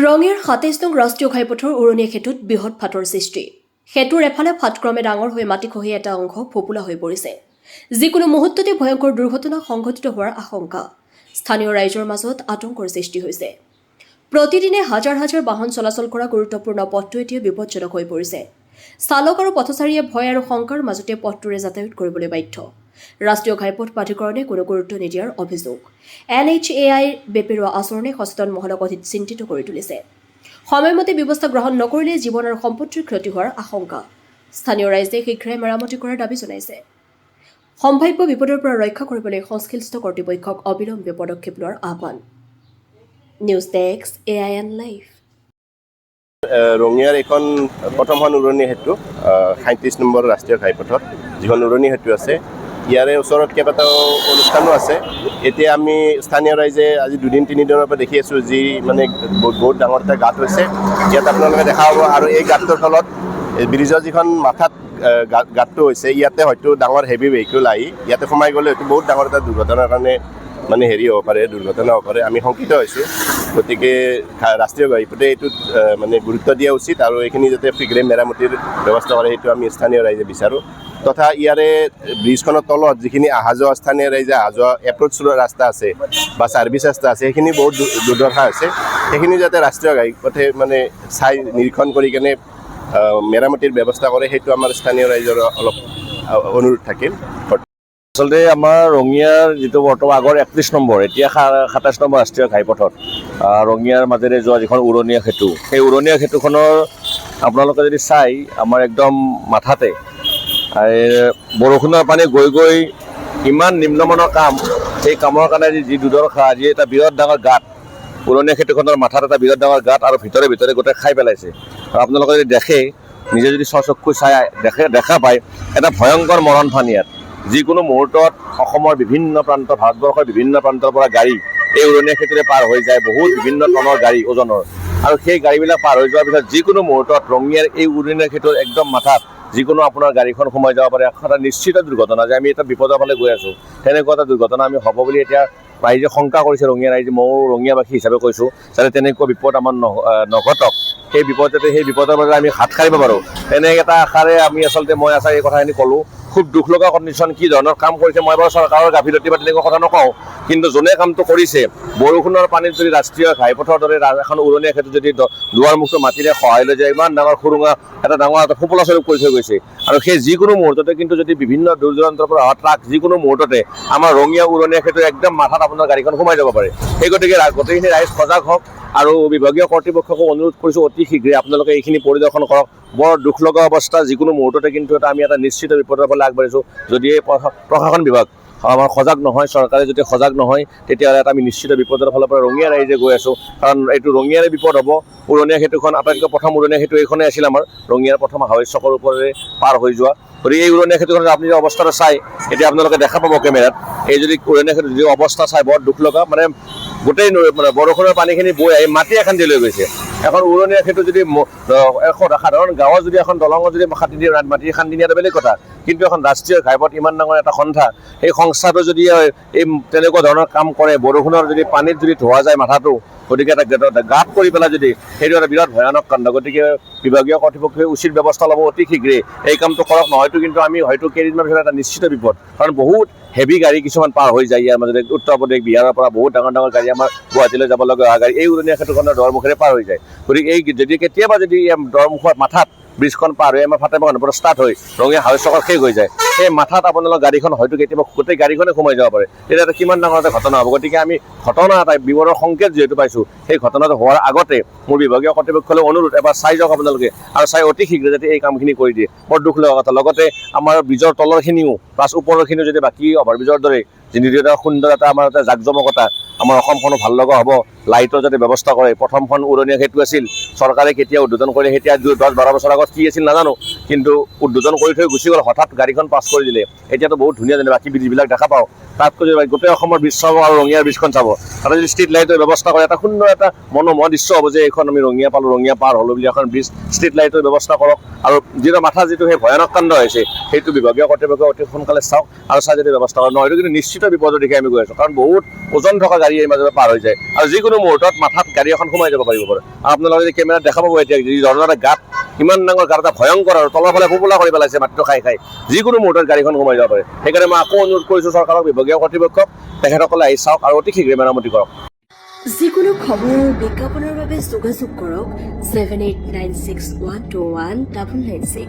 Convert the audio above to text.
ৰঙিয়াৰ ২৭ নং ৰাষ্ট্ৰীয় ঘাইপথৰ উৰণীয়া সেতুত বৃহৎ ফাটৰ সৃষ্টি। সেতুৰ এফালে ফাটক্ৰমে ডাঙৰ হৈ মাটি খহি এটা অংশ ফোপোলা হৈ পৰিছে। যিকোনো মুহূৰ্ততে ভয়ংকৰ দুৰ্ঘটনা সংঘটিত হোৱাৰ আশংকা। স্থানীয় ৰাইজৰ মাজত আতংকৰ সৃষ্টি হৈছে। প্ৰতিদিনে হাজাৰ হাজাৰ বাহন চলাচল কৰা গুৰুত্বপূৰ্ণ পথটো এতিয়া বিপদজনক হৈ পৰিছে। চালক আৰু পথচাৰীয়ে ভয় আৰু শংকাৰ মাজতে পথটোৰে যাতায়াত কৰিবলৈ বাধ্য। ৰাষ্ট্ৰীয় ঘাইপথ প্ৰাধিকৰণে কোনো গুৰুত্ব নিদিয়াৰ অভিযোগ। NHAIৰ বেপেৰুৱা আচৰণে সচেতন মহলক অধিক চিন্তিত কৰি তুলিছে। সময়মতে ব্যৱস্থা গ্ৰহণ নকৰিলে জীৱন আৰু সম্পত্তিৰ ক্ষতি হোৱাৰ আশংকা। স্থানীয় ৰাইজে শীঘ্ৰে মেৰামতি কৰাৰ দাবী জনাইছে। সম্ভাৱ্য বিপদৰ পৰা ৰক্ষা কৰিবলৈ সংশ্লিষ্ট কৰ্তৃপক্ষক অবিলম্বে পদক্ষেপ লোৱাৰ আহ্বান। News desk AIN live. ৰঙিয়াৰ এখন প্ৰথমখন উৰণীয়া সেতু ৩৭ নম্বৰ ৰাষ্ট্ৰীয় ঘাইপথত যিখন উৰণীয়া সেতু আছে, ইয়াৰে ওচৰত কেইবাটাও অনুষ্ঠানো আছে। এতিয়া আমি স্থানীয় ৰাইজে আজি ২-৩ দিনৰ পৰা দেখি আছোঁ যি মানে বহুত ডাঙৰ এটা গাঁত হৈছে। ইয়াত আপোনালোকে দেখা পাব আৰু এই গাঁতটোৰ ফলত ব্ৰিজৰ যিখন মাথাত গাঁতটো হৈছে, ইয়াতে হয়তো ডাঙৰ হেভি ভেহিকেল আহি ইয়াতে সোমাই গ'লে হয়তো বহুত ডাঙৰ এটা দুৰ্ঘটনাৰ কাৰণে মানে হ'ব পাৰে, দুৰ্ঘটনা হ'ব পাৰে। আমি শংকিত হৈছোঁ। গতিকে ৰাষ্ট্ৰীয় ঘাইপথে এইটোত মানে গুৰুত্ব দিয়া উচিত আৰু এইখিনি যাতে শীঘ্ৰে মেৰামতিৰ ব্যৱস্থা কৰে, সেইটো আমি স্থানীয় ৰাইজে বিচাৰোঁ। তথা ইয়াৰে ব্ৰিজখনৰ তলত যিখিনি অহা যোৱা স্থানীয় ৰাইজে অহা যোৱা এপ্ৰ'চ ৰাস্তা আছে বা ছাৰ্ভিচ ৰাস্তা আছে, সেইখিনি বহুত দুৰ্দশা আছে। সেইখিনি যাতে ৰাষ্ট্ৰীয় ঘাইপথে মানে চাই নিৰীক্ষণ কৰি কেনে মেৰামতিৰ ব্যৱস্থা কৰে, সেইটো আমাৰ স্থানীয় ৰাইজৰ অলপ অনুৰোধ থাকিল। আচলতে আমাৰ ৰঙিয়াৰ যিটো বৰ্তমান আগৰ ৩১ নম্বৰ, এতিয়া ২৭ নম্বৰ ৰাষ্ট্ৰীয় ঘাইপথত ৰঙিয়াৰ মাজেৰে যোৱা যিখন উৰণীয়া সেতু, সেই উৰণীয়া সেতুখনৰ আপোনালোকে যদি চাই আমাৰ একদম মাথাতে বৰষুণৰ পানী গৈ গৈ ইমান নিম্নমানৰ কাম, সেই কামৰ কাৰণে যি দুৰ্দশা, আজি এটা বিৰাট ডাঙৰ গাঁত, উৰণীয়া সেতুখনৰ মাথাত এটা বিৰাট ডাঙৰ গাঁত আৰু ভিতৰে ভিতৰে গোটেই খাই পেলাইছে। আৰু আপোনালোকে যদি দেখে, নিজে যদি স্বচক্ষু চাই দেখা পায়, এটা ভয়ংকৰ মৰণফান ইয়াত। যিকোনো মুহূৰ্তত অসমৰ বিভিন্ন প্ৰান্ত, ভাৰতবৰ্ষৰ বিভিন্ন প্ৰান্তৰ পৰা গাড়ী এই উৰণীয়া সেতুৰে পাৰ হৈ যায়, বহুত বিভিন্ন টনৰ গাড়ী ওজনৰ। আৰু সেই গাড়ীবিলাক পাৰ হৈ যোৱাৰ পিছত যিকোনো মুহূৰ্তত ৰঙিয়াৰ এই উৰণীয়া সেতুৰ একদম মাথাত যিকোনো আপোনাৰ গাড়ীখন সোমাই যাব পাৰে। এটা নিশ্চিত দুৰ্ঘটনা যে আমি এটা বিপদৰ ফালে গৈ আছোঁ, তেনেকুৱা এটা দুৰ্ঘটনা আমি হ'ব বুলি এতিয়া ৰাইজে শংকা কৰিছে। ৰঙিয়া ৰাইজে, ময়ো ৰঙিয়াবাসী হিচাপে কৈছোঁ, যাতে তেনেকুৱা বিপদ আমাৰ নঘটক। সেই বিপদ যাতে, সেই বিপদৰ বাবে আমি হাত সাৰিব পাৰোঁ, তেনে এটা আশাৰে আমি আচলতে মই এই কথাখিনি ক'লোঁ। খুব দুখ লগা কণ্ডিশ্যন, কি ধৰণৰ কাম কৰিছে। মই বাৰু চৰকাৰৰ গাফিলতি বা তেনেকুৱা কথা নকওঁ, কিন্তু যোনে কামটো কৰিছে, বৰষুণৰ পানীত যদি ৰাষ্ট্ৰীয় ঘাইপথৰ দৰে এখন উৰণীয়া সেতু যদি দুৱাৰমুখটো মাটিৰে সহায় লৈ যায়, ইমান ডাঙৰ সুৰুঙা এটা ডাঙৰ এটা ফোপোলা স্বৰূপ কৰি থৈ গৈছে। আৰু সেই যিকোনো মুহূৰ্ততে কিন্তু যদি বিভিন্ন দূৰ দূৰান্তৰ পৰা অহা ট্ৰাক যিকোনো মুহূৰ্ততে আমাৰ ৰঙিয়া উৰণীয়া সেতুৰ একদম মাথাত আপোনাৰ গাড়ীখন সোমাই যাব পাৰে। সেই গতিকে গোটেইখিনি ৰাইজ সজাগ হওক আৰু বিভাগীয় কৰ্তৃপক্ষকো অনুৰোধ কৰিছোঁ, অতি শীঘ্ৰে আপোনালোকে এইখিনি পৰিদৰ্শন কৰক। বৰ দুখ লগা অৱস্থা, যিকোনো মুহূৰ্ততে কিন্তু আমি এটা নিশ্চিত বিপদৰ ফালে আগবাঢ়িছোঁ। যদি এই প্ৰশাসন বিভাগ আমাৰ সজাগ নহয়, চৰকাৰে যদি সজাগ নহয়, তেতিয়াহ'লে এটা আমি নিশ্চিত বিপদৰ ফালৰ পৰা ৰঙিয়া ৰাইজে গৈ আছোঁ। কাৰণ এইটো ৰঙিয়াৰে বিপদ হ'ব। উৰণীয়া সেতুখন আটাইতকৈ প্ৰথম উৰণীয়া সেতু এইখনেই আছিল আমাৰ ৰঙিয়াৰ প্ৰথম হাইৱে চকৰ ওপৰেৰে পাৰ হৈ যোৱা। গতিকে এই উৰণীয়া সেতুখনত আপুনি যদি অৱস্থাটো চাই, এতিয়া আপোনালোকে দেখা পাব কেমেৰাত, এই যদি উৰণীয়া সেতুৰ যদি অৱস্থা চাই, বৰ দুখ লগা। মানে গোটেই মানে বৰষুণৰ পানীখিনি বৈ আহি মাটি এখান্দি লৈ গৈছে। এখন উৰণীয়া সেতু যদি সাধাৰণ গাঁৱৰ যদি এখন দলঙত যদি মাটি খান্দি নিয়াটো বেলেগ কথা, কিন্তু এখন ৰাষ্ট্ৰীয় ঘাইপথ ইমান ডাঙৰ এটা সন্থা, সেই সংস্থাটো যদি এই তেনেকুৱা ধৰণৰ কাম কৰে, বৰষুণৰ যদি পানীত যদি ধোৱা যায় মাথাটো, গতিকে এটা গাঁত কৰি পেলাই যদি, সেইটো এটা বিৰাট ভয়ানক কাণ্ড। গতিকে বিভাগীয় কৰ্তৃপক্ষই উচিত ব্যৱস্থা ল'ব অতি শীঘ্ৰে, এই কামটো কৰক। নহয়তো কিন্তু আমি হয়তো কেইদিনমান পিছত এটা নিশ্চিত বিপদ, কাৰণ বহুত হেভি গাড়ী কিছুমান পাৰ হৈ যায় ইয়াৰ মাজতে। উত্তৰ প্ৰদেশ, বিহাৰৰ পৰা বহুত ডাঙৰ ডাঙৰ গাড়ী আমাৰ গুৱাহাটীলৈ যাব লগা গাড়ী এই উৰণীয়া সেতুখনৰ দৰমুখেৰে পাৰ হৈ যায়। গতিকে এই যদি কেতিয়াবা যদি দৰমুখৰ মাথাত ব্ৰিজখন পাৰ হৈ আমাৰ ফাটেমাখনৰ পৰা ষ্টাৰ্ট হৈ ৰঙিয়া হাইৱে চকৰ শেষ হৈ যায়, সেই মাথাত আপোনালোকৰ গাড়ীখন হয়তো কেতিয়াবা গোটেই গাড়ীখনে সোমাই যাব পাৰে। তেতিয়া এটা কিমান ডাঙৰ এটা ঘটনা হ'ব। গতিকে আমি ঘটনা এটা বিপদৰ সংকেত যিহেতু পাইছোঁ, সেই ঘটনাটো হোৱাৰ আগতে মোৰ বিভাগীয় কৰ্তৃপক্ষলৈ অনুৰোধ, এবাৰ চাই যাওক আপোনালোকে, আৰু চাই অতি শীঘ্ৰে যাতে এই কামখিনি কৰি দিয়ে। বৰ দুখ লগা কথা। লগতে আমাৰ ব্ৰিজৰ তলৰখিনিও প্লাছ ওপৰৰখিনিও যদি বাকী অভাৰব্ৰিজৰ দৰে যিটো এটা সুন্দৰ এটা আমাৰ এটা জাকজমকতা, আমাৰ অসমখনো ভাল লগা হ'ব, লাইটৰ যাতে ব্যৱস্থা কৰে। প্ৰথমখন উৰণীয়া সেতু আছিল, চৰকাৰে কেতিয়া উদ্বোধন কৰে, এতিয়া 10-12 বছৰ আগত কি আছিল নাজানো, কিন্তু উদ্বোধন কৰি থৈ গুচি গ'ল, হঠাৎ গাড়ীখন পাছ কৰি দিলে। এতিয়াতো বহুত ধুনীয়া যেনে বাকী ব্ৰিজবিলাক দেখা পাওঁ, তাতকৈ যদি গোটেই অসমৰ ব্ৰিজ চাব আৰু ৰঙিয়াৰ ব্ৰিজখন চাব, তাতে যদি ষ্ট্ৰীট লাইটৰ ব্যৱস্থা কৰে, এটা সুন্দৰ এটা মনোমোহা দৃশ্য হ'ব যে এইখন আমি ৰঙিয়া পালোঁ, ৰঙিয়া পাৰ হ'লোঁ বুলি এখন ব্ৰিজ, ষ্ট্ৰীট লাইটৰ ব্যৱস্থা কৰক। আৰু মাথা যিটো সেই ভয়ানক কাণ্ড হৈছে, সেইটো বিভাগীয় কৰ্তৃপক্ষই অতি সোনকালে চাওক আৰু চাই যদি ব্যৱস্থা কৰক। নহয়তো কিন্তু নিশ্চিত নিশ্চিত বিপদৰ দিশে আমি গৈ আছোঁ কাৰণ বহুত ওজন থকা গাড়ী এই মাজতে পাৰ হৈ যায় আৰু যিকোনো মুহূৰ্তত মাথাত গাড়ী এখন সোমাই যাব পাৰিব পাৰে আৰু আপোনালোকে যদি কেমেৰাত দেখা পাব এতিয়া যি ধৰণৰ এটা গাঁত ইমান ডাঙৰ গাঁত এটা ভয়ংকৰ আৰু তলৰ ফালে ফোপোলা কৰি পেলাইছে মাটিটো খাই খাই যিকোনো মুহূৰ্তত গাড়ীখন সোমাই যাব পাৰে সেইকাৰণে মই আকৌ অনুৰোধ কৰিছোঁ চৰকাৰক বিভাগীয় কৰ্তৃপক্ষক তেখেতসকলে আহি চাওক আৰু অতি শীঘ্ৰে মেৰামতি কৰক যিকোনো খবৰ বিজ্ঞাপনৰ বাবে যোগাযোগ কৰক 7896121996